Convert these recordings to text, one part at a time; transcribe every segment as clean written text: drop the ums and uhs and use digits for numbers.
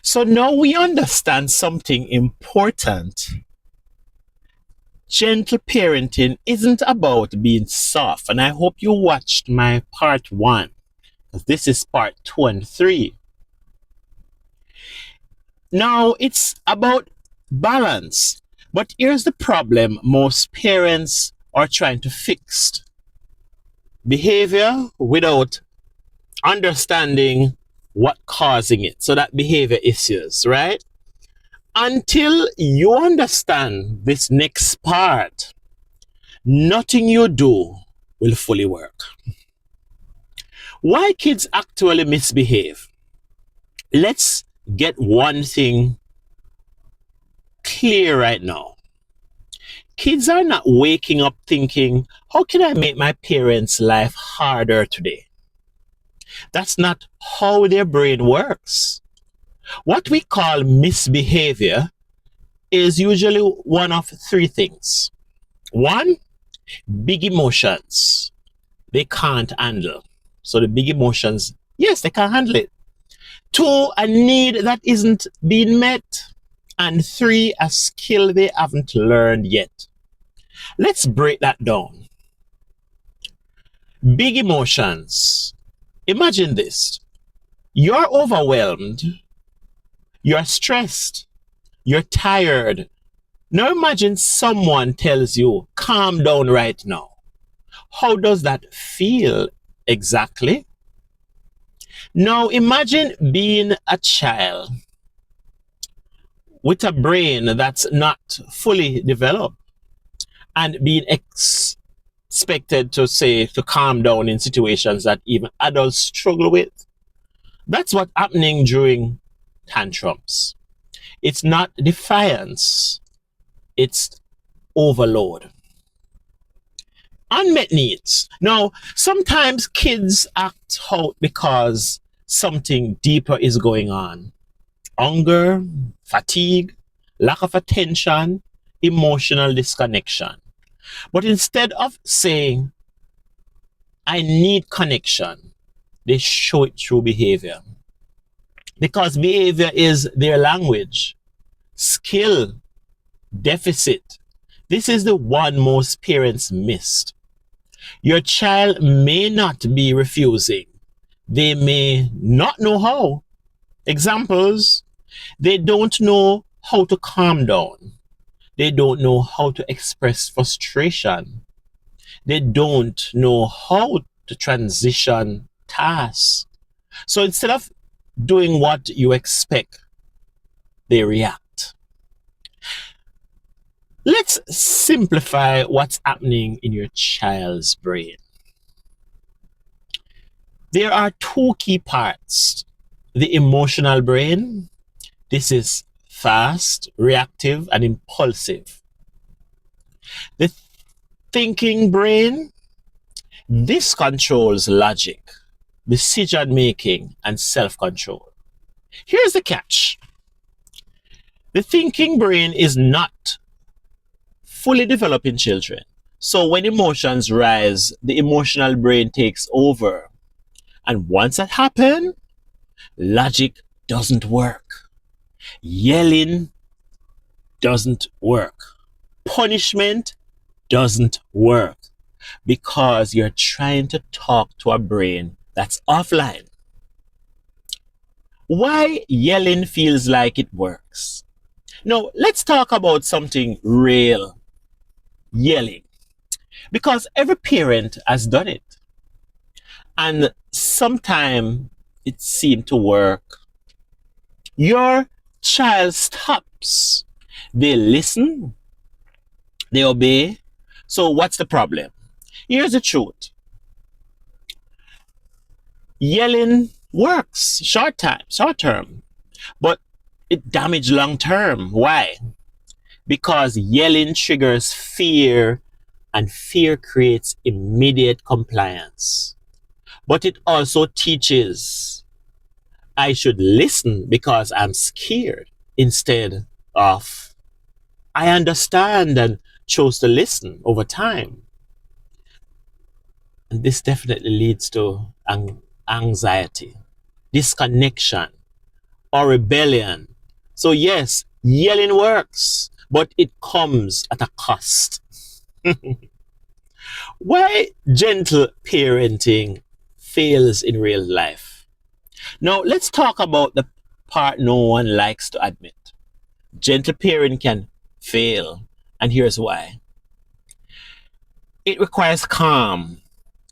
So now we understand something important. Gentle parenting isn't about being soft. And I hope you watched my part one, because this is part two and three. Now it's about balance. But here's the problem most parents are trying to fix: behavior without understanding what causing it. So that behavior issues, right? Until you understand this next part, nothing you do will fully work. Why kids actually misbehave? Let's get one thing clear right now. Kids are not waking up thinking, how can I make my parents' life harder today? That's not how their brain works. What we call misbehavior is usually one of three things. One, big emotions they can't handle. So the big emotions, yes, they can handle it. Two, a need that isn't being met. And three, a skill they haven't learned yet. Let's break that down. Big emotions. Imagine this. You're overwhelmed. You're stressed. You're tired. Now imagine someone tells you, calm down right now. How does that feel exactly? Now imagine being a child with a brain that's not fully developed and being expected to say to calm down in situations that even adults struggle with. That's what's happening during tantrums. It's not defiance, it's overload. Unmet needs. Now, sometimes kids act out because something deeper is going on: hunger, fatigue, lack of attention, emotional disconnection. But instead of saying, I need connection, they show it through behavior. Because behavior is their language. Skill, deficit. This is the one most parents missed. Your child may not be refusing. They may not know how. Examples: they don't know how to calm down. They don't know how to express frustration. They don't know how to transition tasks. So instead of doing what you expect, they react. Let's simplify what's happening in your child's brain. There are two key parts: the emotional brain. This is fast, reactive, and impulsive. The thinking brain. This controls logic, decision making, and self control. Here's the catch: the thinking brain is not fully developed in children. So when emotions rise, the emotional brain takes over. And once that happens, logic doesn't work. Yelling doesn't work. Punishment doesn't work, because you're trying to talk to a brain that's offline. Why yelling feels like it works? Now, let's talk about something real: yelling. Because every parent has done it. And sometimes it seems to work. Your child stops. They listen. They obey. So what's the problem? Here's the truth. Yelling works short term, but it damages long term. Why? Because yelling triggers fear, and fear creates immediate compliance. But it also teaches I should listen because I'm scared, instead of I understand and chose to listen over time. And this definitely leads to anxiety, disconnection, or rebellion. So, yes, yelling works, but it comes at a cost. Why gentle parenting fails in real life? Now, let's talk about the part no one likes to admit. Gentle parenting can fail, and here's why. It requires calm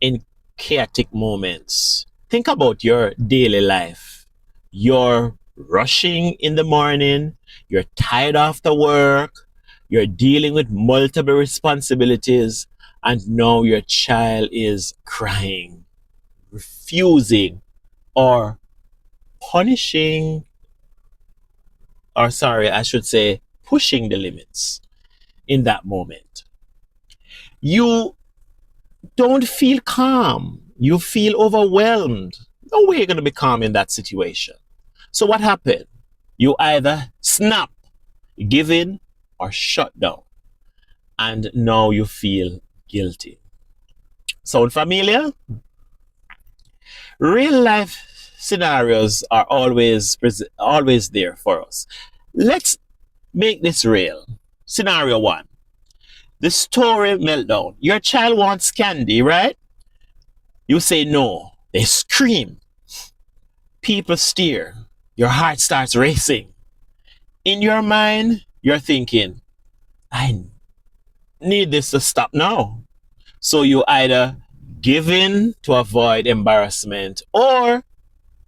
in chaotic moments. Think about your daily life. You're rushing in the morning, you're tired after work, you're dealing with multiple responsibilities, and now your child is crying, refusing, or punishing, or sorry, I should say, pushing the limits in that moment. You don't feel calm. You feel overwhelmed. No way you're going to be calm in that situation. So what happened? You either snap, give in, or shut down. And now you feel guilty. Sound familiar? Real life scenarios are always there for us. Let's make this real. Scenario one. The story meltdown. Your child wants candy, right? You say no. They scream. People stare. Your heart starts racing. In your mind, you're thinking, I need this to stop now. So you either give in to avoid embarrassment or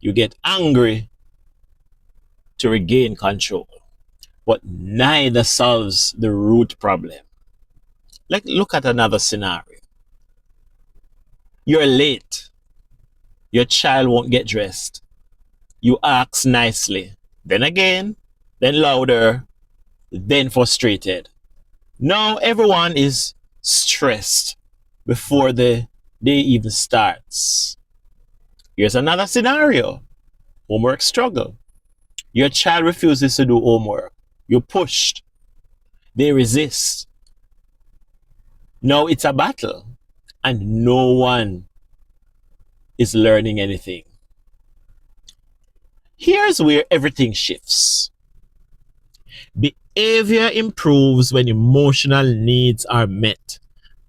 you get angry to regain control. But neither solves the root problem. Like, look at another scenario. You're late. Your child won't get dressed. You ask nicely. Then again, then louder, then frustrated. Now everyone is stressed before the day even starts. Here's another scenario. Homework struggle. Your child refuses to do homework. You pushed. They resist. Now it's a battle and no one is learning anything. Here's where everything shifts. Behavior improves when emotional needs are met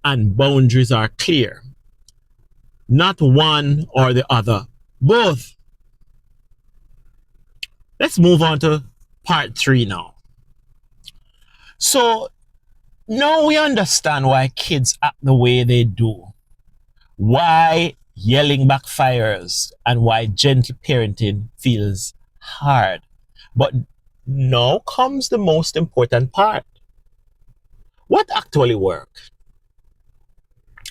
and boundaries are clear. Not one or the other, both. Let's move on to part 3 now. So now we understand why kids act the way they do, why yelling backfires, and why gentle parenting feels hard. But now comes the most important part. What actually works?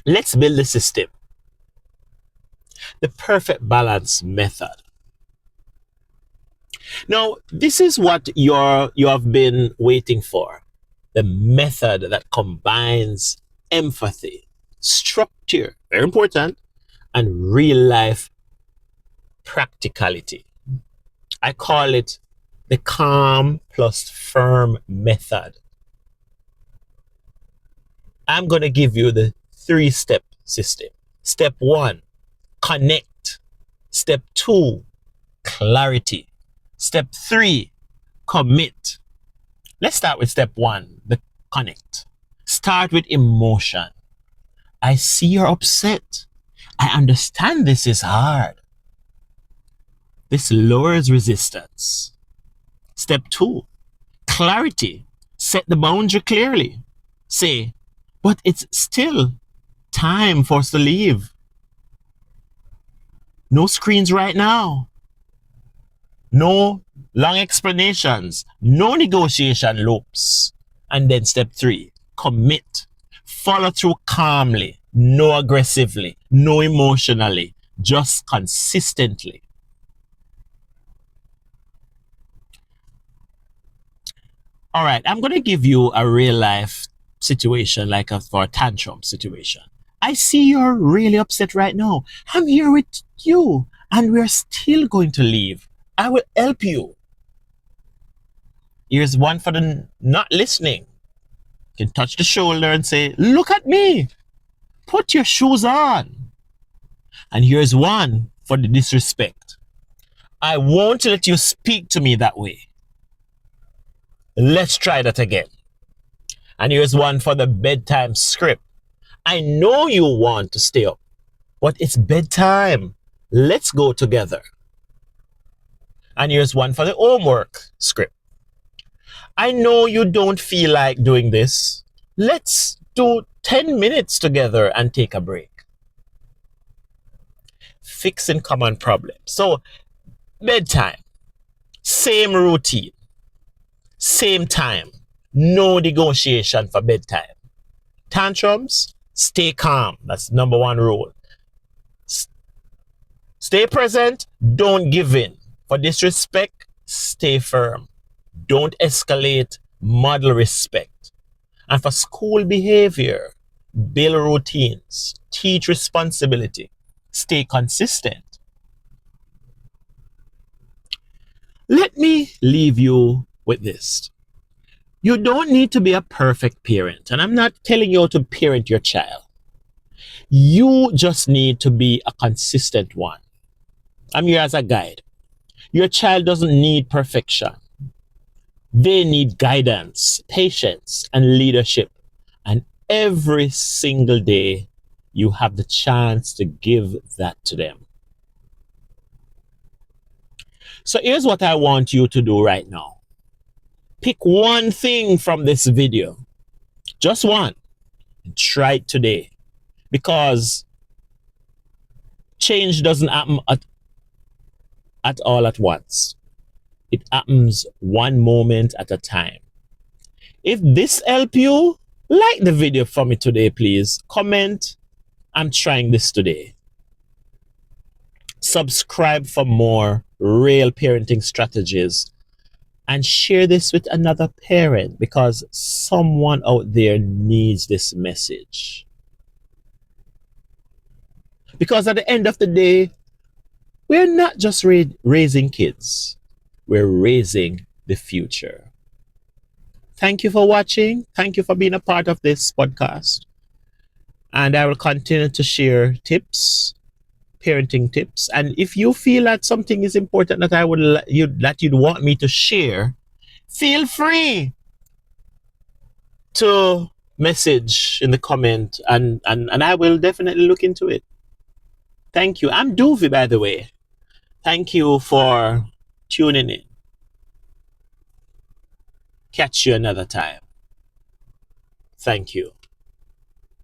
Let's build a system. The perfect balance method. Now, this is what you have been waiting for. The method that combines empathy, structure, very important, and real life practicality. I call it the calm plus firm method. I'm going to give you the 3-step system. Step 1, connect. Step 2, clarity. Step 3, commit. Let's start with step 1, the connect. Start with emotion. I see you're upset. I understand this is hard. This lowers resistance. Step 2, clarity. Set the boundary clearly. Say, but it's still time for us to leave. No screens right now. No long explanations. No negotiation loops. And then step 3, commit. Follow through calmly. No aggressively. No emotionally. Just consistently. All right, I'm going to give you a real life situation, like for a tantrum situation. I see you're really upset right now. I'm here with you and we're still going to leave. I will help you. Here's one for the not listening. You can touch the shoulder and say, look at me. Put your shoes on. And here's one for the disrespect. I won't let you speak to me that way. Let's try that again. And here's one for the bedtime script. I know you want to stay up, but it's bedtime. Let's go together. And here's one for the homework script. I know you don't feel like doing this. Let's do 10 minutes together and take a break. Fixing common problems. So, bedtime, same routine, same time, no negotiation for bedtime. Tantrums, stay calm. That's number one rule. Stay present, don't give in. For disrespect, stay firm. Don't escalate, model respect. And for school behavior, build routines, teach responsibility, stay consistent. Let me leave you with this. You don't need to be a perfect parent, and I'm not telling you to parent your child. You just need to be a consistent one. I'm here as a guide. Your child doesn't need perfection. They need guidance, patience, and leadership. And every single day, you have the chance to give that to them. So here's what I want you to do right now. Pick one thing from this video, just one, and try it today. Because change doesn't happen at all at once. It happens one moment at a time. If this helped you, like the video for me today, please. Comment, I'm trying this today. Subscribe for more real parenting strategies. And share this with another parent because someone out there needs this message. Because at the end of the day, we're not just raising kids, we're raising the future. Thank you for watching. Thank you for being a part of this podcast. And I will continue to share tips, parenting tips. And if you feel that something is important that you'd want me to share, feel free to message in the comment and I will definitely look into it. Thank you. I'm Doovie, by the way. Thank you for tuning in. Catch you another time. Thank you.